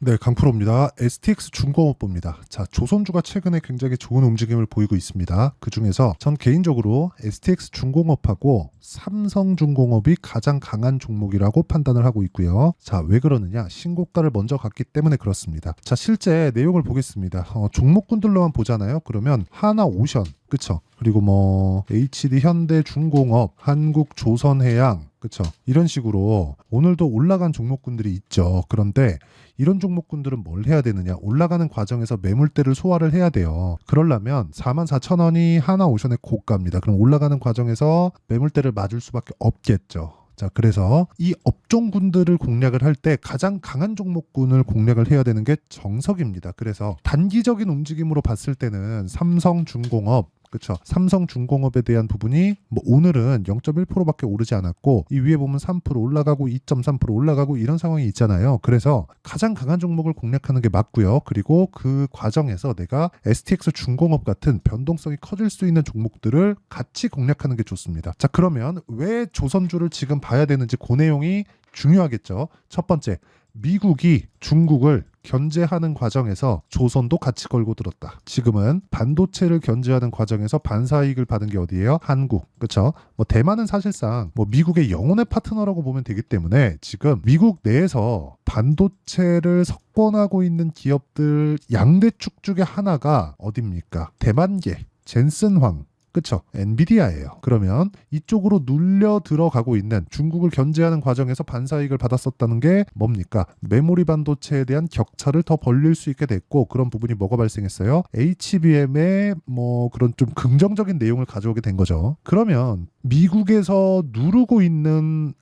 네, 강프로입니다. STX 중공업부입니다. 자, 조선주가 최근에 굉장히 좋은 움직임을 보이고 있습니다. 그 중에서 전 개인적으로 STX 중공업하고 삼성중공업이 가장 강한 종목이라고 판단을 하고 있고요. 자, 왜 그러느냐? 신고가를 먼저 갔기 때문에 그렇습니다. 자, 실제 내용을 보겠습니다. 종목군들로만 보잖아요. 그러면 하나오션, 그쵸? 그리고 뭐 HD 현대중공업, 한국조선해양, 그쵸? 이런 식으로 오늘도 올라간 종목군들이 있죠. 그런데 이런 종목군들은 뭘 해야 되느냐? 올라가는 과정에서 매물대를 소화를 해야 돼요. 그러려면 44,000원이 하나오션의 고가입니다. 그럼 올라가는 과정에서 매물대를 맞을 수밖에 없겠죠. 자, 그래서 이 업종군들을 공략을 할 때 가장 강한 종목군을 공략을 해야 되는 게 정석입니다. 그래서 단기적인 움직임으로 봤을 때는 삼성중공업, 그렇죠. 삼성중공업에 대한 부분이 뭐 오늘은 0.1%밖에 오르지 않았고 이 위에 보면 3% 올라가고 2.3% 올라가고 이런 상황이 있잖아요. 그래서 가장 강한 종목을 공략하는 게 맞고요. 그리고 그 과정에서 내가 STX 중공업 같은 변동성이 커질 수 있는 종목들을 같이 공략하는 게 좋습니다. 자, 그러면 왜 조선주를 지금 봐야 되는지 그 내용이 중요하겠죠. 첫 번째, 미국이 중국을 견제하는 과정에서 조선도 같이 걸고 들었다. 지금은 반도체를 견제하는 과정에서 반사이익을 받은 게 어디예요? 한국. 그렇죠? 뭐 대만은 사실상 뭐 미국의 영혼의 파트너라고 보면 되기 때문에 지금 미국 내에서 반도체를 석권하고 있는 기업들 양대축 중에 하나가 어디입니까? 대만계, 젠슨황, 그쵸? 엔비디아예요. 그러면 이쪽으로 눌려 들어가고 있는 중국을 견제하는 과정에서 반사이익을 받았었다는 게 뭡니까? 메모리 반도체에 대한 격차를 더 벌릴 수 있게 됐고 그런 부분이 뭐가 발생했어요? HBM의 뭐 그런 좀 긍정적인 내용을 가져오게 된 거죠. 그러면 미국에서 누르고 있는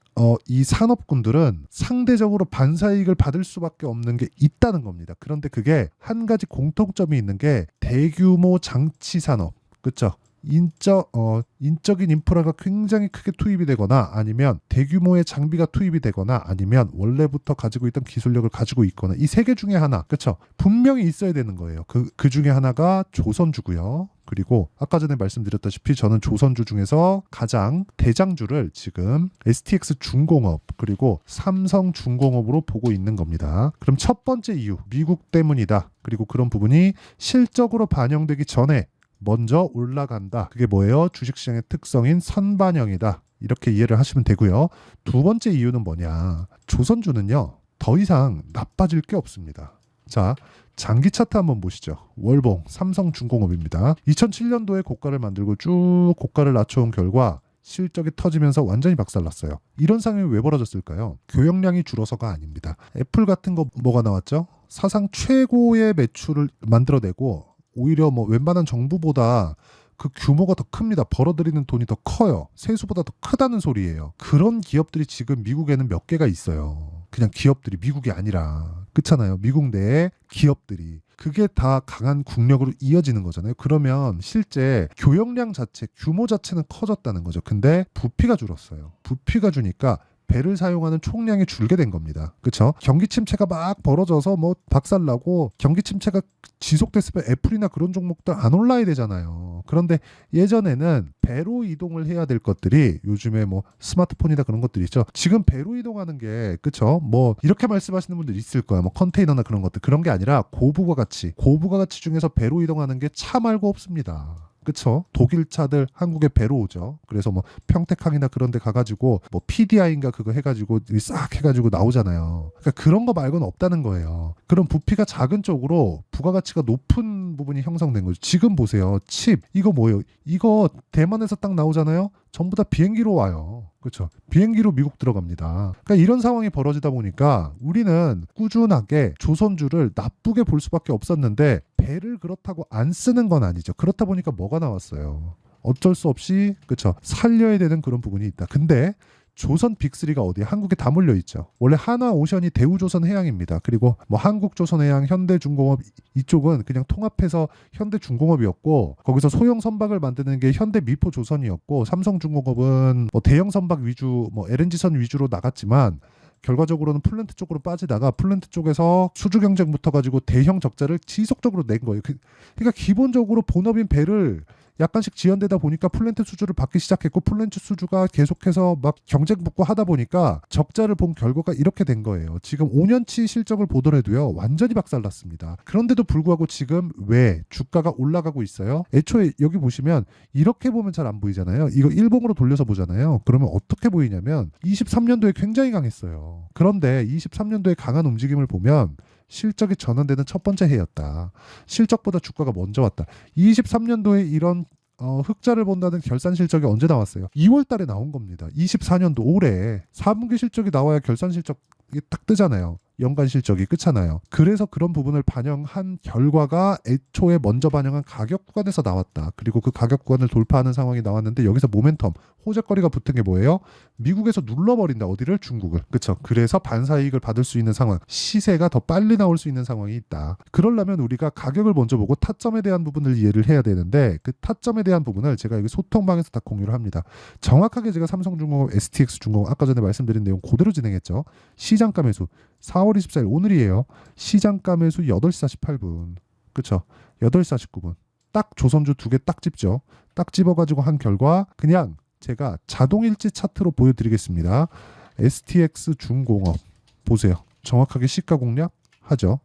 이 산업군들은 상대적으로 반사이익을 받을 수밖에 없는 게 있다는 겁니다. 그런데 그게 한 가지 공통점이 있는 게 대규모 장치 산업, 그렇죠? 인적인 인프라가 굉장히 크게 투입이 되거나 아니면 대규모의 장비가 투입이 되거나 아니면 원래부터 가지고 있던 기술력을 가지고 있거나 이 세 개 중에 하나, 그렇죠? 분명히 있어야 되는 거예요. 그 중에 하나가 조선주고요. 그리고 아까 전에 말씀드렸다시피 저는 조선주 중에서 가장 대장주를 지금 STX 중공업 그리고 삼성중공업으로 보고 있는 겁니다. 그럼 첫 번째 이유, 미국 때문이다. 그리고 그런 부분이 실적으로 반영되기 전에 먼저 올라간다. 그게 뭐예요? 주식시장의 특성인 선반영이다. 이렇게 이해를 하시면 되고요. 두 번째 이유는 뭐냐? 조선주는요. 더 이상 나빠질 게 없습니다. 자, 장기 차트 한번 보시죠. 월봉 삼성중공업입니다. 2007년도에 고가를 만들고 쭉 고가를 낮춰온 결과 실적이 터지면서 완전히 박살났어요. 이런 상황이 왜 벌어졌을까요? 교역량이 줄어서가 아닙니다. 애플 같은 거 뭐가 나왔죠? 사상 최고의 매출을 만들어내고 오히려 뭐 웬만한 정부보다 그 규모가 더 큽니다. 벌어들이는 돈이 더 커요. 세수보다 더 크다는 소리예요. 그런 기업들이 지금 미국에는 몇 개가 있어요. 그냥 기업들이 미국이 아니라. 그렇잖아요. 미국 내에 기업들이. 그게 다 강한 국력으로 이어지는 거잖아요. 그러면 실제 교역량 자체, 규모 자체는 커졌다는 거죠. 근데 부피가 줄었어요. 부피가 주니까 배를 사용하는 총량이 줄게 된 겁니다. 그렇죠? 경기 침체가 막 벌어져서 뭐 박살나고 경기 침체가 지속됐으면 애플이나 그런 종목들 안 올라야 되잖아요. 그런데 예전에는 배로 이동을 해야 될 것들이 요즘에 뭐 스마트폰이나 그런 것들이 있죠. 지금 배로 이동하는 게 그렇죠? 뭐 이렇게 말씀하시는 분들 있을 거야. 뭐 컨테이너나 그런 것들. 그런 게 아니라 고부가 가치 중에서 배로 이동하는 게 차 말고 없습니다. 그쵸? 독일 차들 한국에 배로 오죠. 그래서 뭐 평택항이나 그런 데 가가지고 뭐 PDI인가 그거 해가지고 싹 해가지고 나오잖아요. 그러니까 그런 거 말고는 없다는 거예요. 그런 부피가 작은 쪽으로 부가가치가 높은 부분이 형성된 거죠. 지금 보세요. 칩 이거 뭐예요? 이거 대만에서 딱 나오잖아요. 전부 다 비행기로 와요. 그렇죠? 비행기로 미국 들어갑니다. 그러니까 이런 상황이 벌어지다 보니까 우리는 꾸준하게 조선주를 나쁘게 볼 수밖에 없었는데 배를 그렇다고 안 쓰는 건 아니죠. 그렇다 보니까 뭐가 나왔어요? 어쩔 수 없이 그렇죠? 살려야 되는 그런 부분이 있다. 근데 조선 빅3가 어디에? 한국에 다 몰려 있죠. 원래 한화오션이 대우조선해양입니다. 그리고 뭐 한국조선해양, 현대중공업 이쪽은 그냥 통합해서 현대중공업이었고 거기서 소형 선박을 만드는 게 현대미포조선이었고 삼성중공업은 뭐 대형 선박 위주, 뭐 LNG선 위주로 나갔지만 결과적으로는 플랜트 쪽으로 빠지다가 플랜트 쪽에서 수주 경쟁부터 가지고 대형 적자를 지속적으로 낸 거예요. 그러니까 기본적으로 본업인 배를 약간씩 지연되다 보니까 플랜트 수주를 받기 시작했고 플랜트 수주가 계속해서 막 경쟁 붙고 하다 보니까 적자를 본 결과가 이렇게 된 거예요. 지금 5년치 실적을 보더라도요. 완전히 박살났습니다. 그런데도 불구하고 지금 왜 주가가 올라가고 있어요? 애초에 여기 보시면 이렇게 보면 잘 안 보이잖아요. 이거 일봉으로 돌려서 보잖아요. 그러면 어떻게 보이냐면 23년도에 굉장히 강했어요. 그런데 23년도에 강한 움직임을 보면 실적이 전환되는 첫 번째 해였다. 실적보다 주가가 먼저 왔다. 23년도에 이런 흑자를 본다는 결산 실적이 언제 나왔어요? 2월 달에 나온 겁니다. 24년도 올해 4분기 실적이 나와야 결산 실적이 딱 뜨잖아요. 연간 실적이 끝잖아요. 그래서 그런 부분을 반영한 결과가 애초에 먼저 반영한 가격 구간에서 나왔다. 그리고 그 가격 구간을 돌파하는 상황이 나왔는데 여기서 모멘텀, 호재거리가 붙은 게 뭐예요? 미국에서 눌러버린다. 어디를? 중국을. 그쵸? 그래서 반사이익을 받을 수 있는 상황, 시세가 더 빨리 나올 수 있는 상황이 있다. 그러려면 우리가 가격을 먼저 보고 타점에 대한 부분을 이해를 해야 되는데 그 타점에 대한 부분을 제가 여기 소통방에서 다 공유를 합니다. 정확하게 제가 삼성중공업, STX중공업 아까 전에 말씀드린 내용 그대로 진행했죠. 시장가 매수 4월 24일 오늘이에요. 시장가 매수 8시 48분. 그쵸? 8시 49분. 딱 조선주 두 개 딱 집죠. 딱 집어가지고 한 결과 그냥 제가 자동일지 차트로 보여드리겠습니다. STX 중공업 보세요. 정확하게 시가 공략 하죠.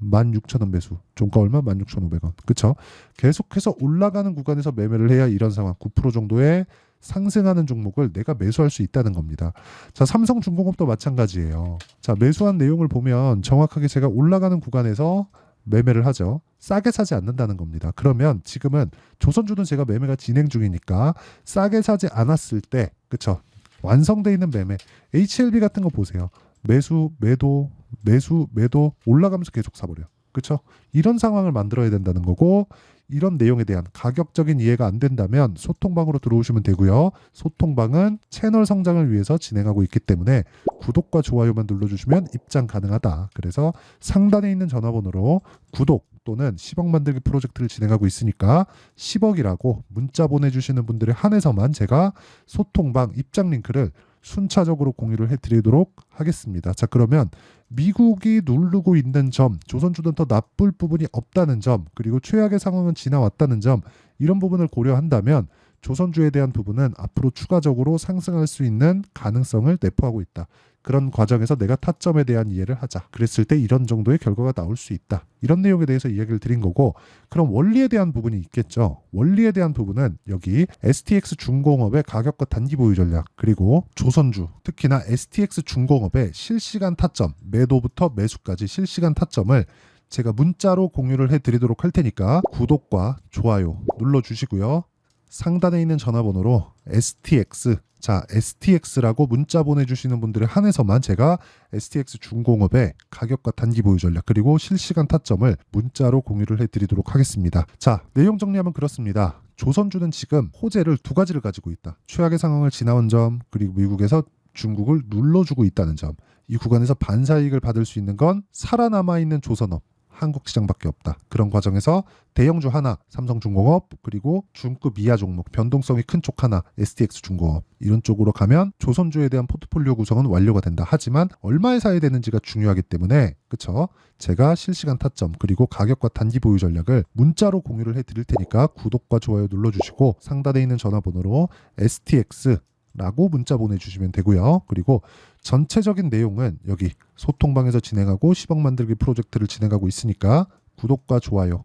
16,000원 매수. 종가 얼마? 16,500원. 그쵸? 계속해서 올라가는 구간에서 매매를 해야 이런 상황 9% 정도의 상승하는 종목을 내가 매수할 수 있다는 겁니다. 자, 삼성중공업도 마찬가지예요. 자, 매수한 내용을 보면 정확하게 제가 올라가는 구간에서 매매를 하죠. 싸게 사지 않는다는 겁니다. 그러면 지금은 조선주는 제가 매매가 진행 중이니까 싸게 사지 않았을 때, 그쵸? 완성돼 있는 매매, HLB 같은 거 보세요. 매수, 매도, 매수, 매도 올라가면서 계속 사버려. 그쵸? 이런 상황을 만들어야 된다는 거고 이런 내용에 대한 가격적인 이해가 안 된다면 소통방으로 들어오시면 되고요. 소통방은 채널 성장을 위해서 진행하고 있기 때문에 구독과 좋아요만 눌러주시면 입장 가능하다. 그래서 상단에 있는 전화번호로 구독 또는 10억 만들기 프로젝트를 진행하고 있으니까 10억이라고 문자 보내주시는 분들에 한해서만 제가 소통방 입장 링크를 순차적으로 공유를 해드리도록 하겠습니다. 자, 그러면 미국이 누르고 있는 점, 조선주는 더 나쁠 부분이 없다는 점, 그리고 최악의 상황은 지나왔다는 점, 이런 부분을 고려한다면 조선주에 대한 부분은 앞으로 추가적으로 상승할 수 있는 가능성을 내포하고 있다. 그런 과정에서 내가 타점에 대한 이해를 하자. 그랬을 때 이런 정도의 결과가 나올 수 있다. 이런 내용에 대해서 이야기를 드린 거고 그럼 원리에 대한 부분이 있겠죠. 원리에 대한 부분은 여기 STX 중공업의 가격과 단기 보유 전략 그리고 조선주 특히나 STX 중공업의 실시간 타점 매도부터 매수까지 실시간 타점을 제가 문자로 공유를 해드리도록 할 테니까 구독과 좋아요 눌러주시고요. 상단에 있는 전화번호로 STX 자 STX라고 문자 보내주시는 분들에 한해서만 제가 STX 중공업의 가격과 단기 보유 전략 그리고 실시간 타점을 문자로 공유를 해드리도록 하겠습니다. 자 내용 정리하면 그렇습니다. 조선주는 지금 호재를 두 가지를 가지고 있다. 최악의 상황을 지나온 점 그리고 미국에서 중국을 눌러주고 있다는 점. 이 구간에서 반사이익을 받을 수 있는 건 살아남아 있는 조선업 한국 시장밖에 없다. 그런 과정에서 대형주 하나, 삼성중공업 그리고 중급 이하 종목, 변동성이 큰 쪽 하나, STX 중공업 이런 쪽으로 가면 조선주에 대한 포트폴리오 구성은 완료가 된다. 하지만 얼마에 사야 되는지가 중요하기 때문에 그쵸? 제가 실시간 타점 그리고 가격과 단기 보유 전략을 문자로 공유를 해드릴 테니까 구독과 좋아요 눌러주시고 상단에 있는 전화번호로 STX 라고 문자 보내주시면 되고요. 그리고 전체적인 내용은 여기 소통방에서 진행하고 10억 만들기 프로젝트를 진행하고 있으니까 구독과 좋아요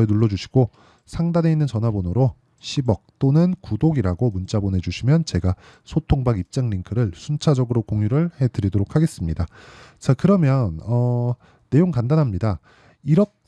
눌러주시고 상단에 있는 전화번호로 10억 또는 구독이라고 문자 보내주시면 제가 소통방 입장 링크를 순차적으로 공유를 해드리도록 하겠습니다. 자 그러면 내용 간단합니다.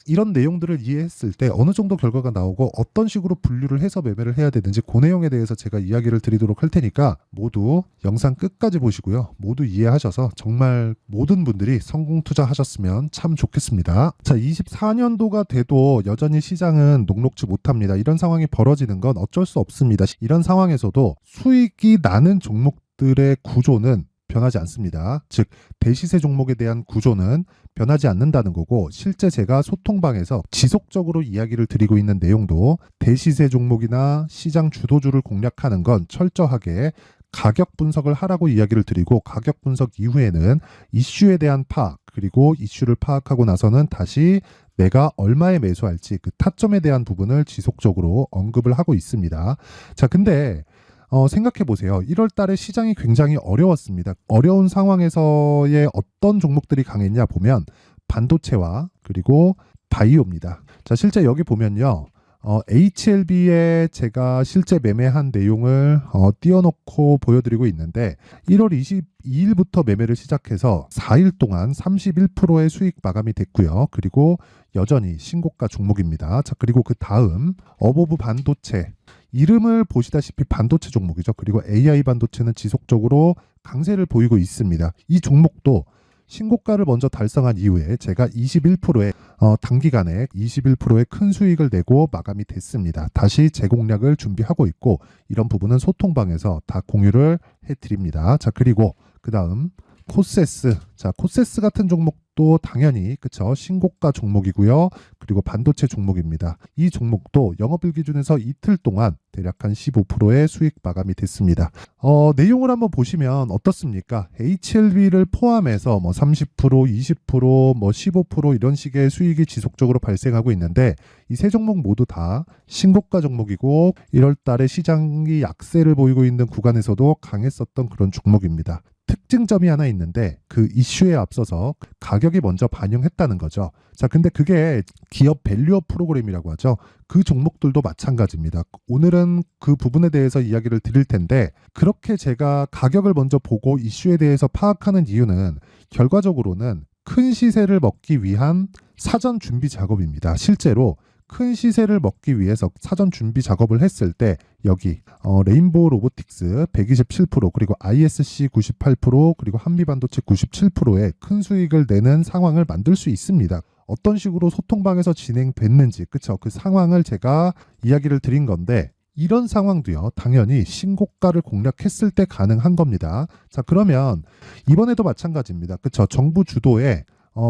이런 내용들을 이해했을 때 어느 정도 결과가 나오고 어떤 식으로 분류를 해서 매매를 해야 되는지 그 내용에 대해서 제가 이야기를 드리도록 할 테니까 모두 영상 끝까지 보시고요. 모두 이해하셔서 정말 모든 분들이 성공 투자하셨으면 참 좋겠습니다. 자, 24년도가 돼도 여전히 시장은 녹록지 못합니다. 이런 상황이 벌어지는 건 어쩔 수 없습니다. 이런 상황에서도 수익이 나는 종목들의 구조는 변하지 않습니다. 즉 대시세 종목에 대한 구조는 변하지 않는다는 거고 실제 제가 소통방에서 지속적으로 이야기를 드리고 있는 내용도 대시세 종목이나 시장 주도주를 공략하는 건 철저하게 가격 분석을 하라고 이야기를 드리고 가격 분석 이후에는 이슈에 대한 파악 그리고 이슈를 파악하고 나서는 다시 내가 얼마에 매수할지 그 타점에 대한 부분을 지속적으로 언급을 하고 있습니다. 자, 근데 생각해 보세요. 1월 달에 시장이 굉장히 어려웠습니다. 어려운 상황에서의 어떤 종목들이 강했냐 보면 반도체와 그리고 바이오입니다. 자, 실제 여기 보면요. HLB에 제가 실제 매매한 내용을 띄워놓고 보여드리고 있는데 1월 22일부터 매매를 시작해서 4일 동안 31%의 수익 마감이 됐고요. 그리고 여전히 신고가 종목입니다. 자, 그리고 그 다음 어보브 반도체 이름을 보시다시피 반도체 종목이죠. 그리고 AI 반도체는 지속적으로 강세를 보이고 있습니다. 이 종목도 신고가를 먼저 달성한 이후에 제가 21%의 단기간에 21%의 큰 수익을 내고 마감이 됐습니다. 다시 재공략을 준비하고 있고 이런 부분은 소통방에서 다 공유를 해드립니다. 자, 그리고 그 다음 코세스. 자, 코세스 같은 종목도 당연히 그쵸 신고가 종목이고요. 그리고 반도체 종목입니다. 이 종목도 영업일 기준에서 이틀 동안 대략 한 15%의 수익 마감이 됐습니다. 내용을 한번 보시면 어떻습니까? HLB를 포함해서 뭐 30%, 20%, 뭐 15% 이런 식의 수익이 지속적으로 발생하고 있는데 이 세 종목 모두 다 신고가 종목이고 1월 달에 시장이 약세를 보이고 있는 구간에서도 강했었던 그런 종목입니다. 특징점이 하나 있는데 그 이슈에 앞서서 가격이 먼저 반영했다는 거죠. 자, 근데 그게 기업 밸류업 프로그램이라고 하죠. 그 종목들도 마찬가지입니다. 오늘은 그 부분에 대해서 이야기를 드릴 텐데 그렇게 제가 가격을 먼저 보고 이슈에 대해서 파악하는 이유는 결과적으로는 큰 시세를 먹기 위한 사전 준비 작업입니다. 실제로 큰 시세를 먹기 위해서 사전 준비 작업을 했을 때 여기 레인보우 로보틱스 127% 그리고 ISC 98% 그리고 한미반도체 97%의 큰 수익을 내는 상황을 만들 수 있습니다. 어떤 식으로 소통방에서 진행됐는지 그쵸 그 상황을 제가 이야기를 드린 건데 이런 상황도요 당연히 신고가를 공략했을 때 가능한 겁니다. 자, 그러면 이번에도 마찬가지입니다. 그쵸 정부 주도의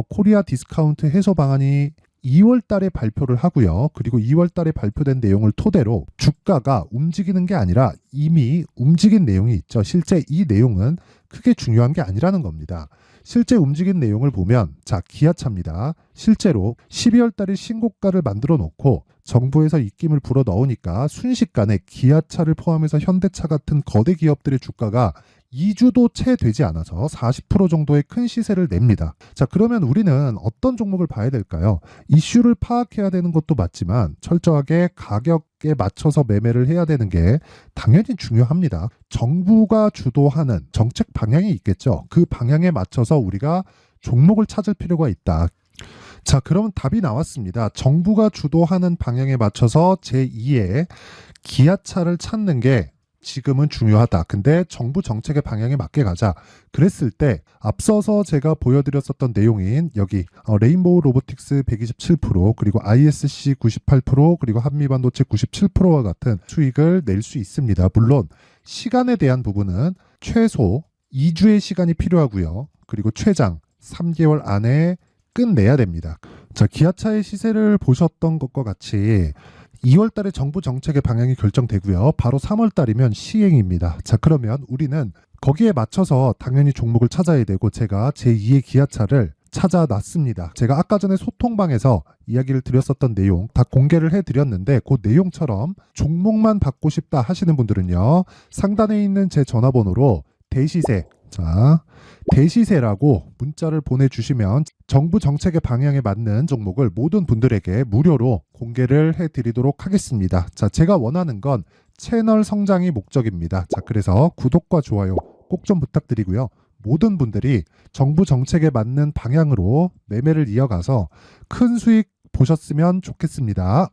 코리아 디스카운트 해소 방안이 2월 달에 발표를 하고요. 그리고 2월 달에 발표된 내용을 토대로 주가가 움직이는 게 아니라 이미 움직인 내용이 있죠. 실제 이 내용은 크게 중요한 게 아니라는 겁니다. 실제 움직인 내용을 보면 자, 기아차입니다. 실제로 12월 달에 신고가를 만들어 놓고 정부에서 입김을 불어 넣으니까 순식간에 기아차를 포함해서 현대차 같은 거대 기업들의 주가가 2주도 채 되지 않아서 40% 정도의 큰 시세를 냅니다. 자, 그러면 우리는 어떤 종목을 봐야 될까요? 이슈를 파악해야 되는 것도 맞지만 철저하게 가격에 맞춰서 매매를 해야 되는 게 당연히 중요합니다. 정부가 주도하는 정책 방향이 있겠죠. 그 방향에 맞춰서 우리가 종목을 찾을 필요가 있다. 자, 그럼 답이 나왔습니다. 정부가 주도하는 방향에 맞춰서 제2의 기아차를 찾는 게 지금은 중요하다. 근데 정부 정책의 방향에 맞게 가자. 그랬을 때 앞서서 제가 보여드렸었던 내용인 여기 레인보우 로보틱스 127% 그리고 ISC 98% 그리고 한미반도체 97%와 같은 수익을 낼 수 있습니다. 물론 시간에 대한 부분은 최소 2주의 시간이 필요하고요. 그리고 최장 3개월 안에 끝내야 됩니다. 자, 기아차의 시세를 보셨던 것과 같이 2월 달에 정부 정책의 방향이 결정되고요. 바로 3월 달이면 시행입니다. 자, 그러면 우리는 거기에 맞춰서 당연히 종목을 찾아야 되고 제가 제2의 기아차를 찾아놨습니다. 제가 아까 전에 소통방에서 이야기를 드렸었던 내용 다 공개를 해드렸는데 그 내용처럼 종목만 받고 싶다 하시는 분들은요. 상단에 있는 제 전화번호로 대시세 자, 대시세라고 문자를 보내주시면 정부 정책의 방향에 맞는 종목을 모든 분들에게 무료로 공개를 해드리도록 하겠습니다. 자, 제가 원하는 건 채널 성장이 목적입니다. 자, 그래서 구독과 좋아요 꼭 좀 부탁드리고요. 모든 분들이 정부 정책에 맞는 방향으로 매매를 이어가서 큰 수익 보셨으면 좋겠습니다.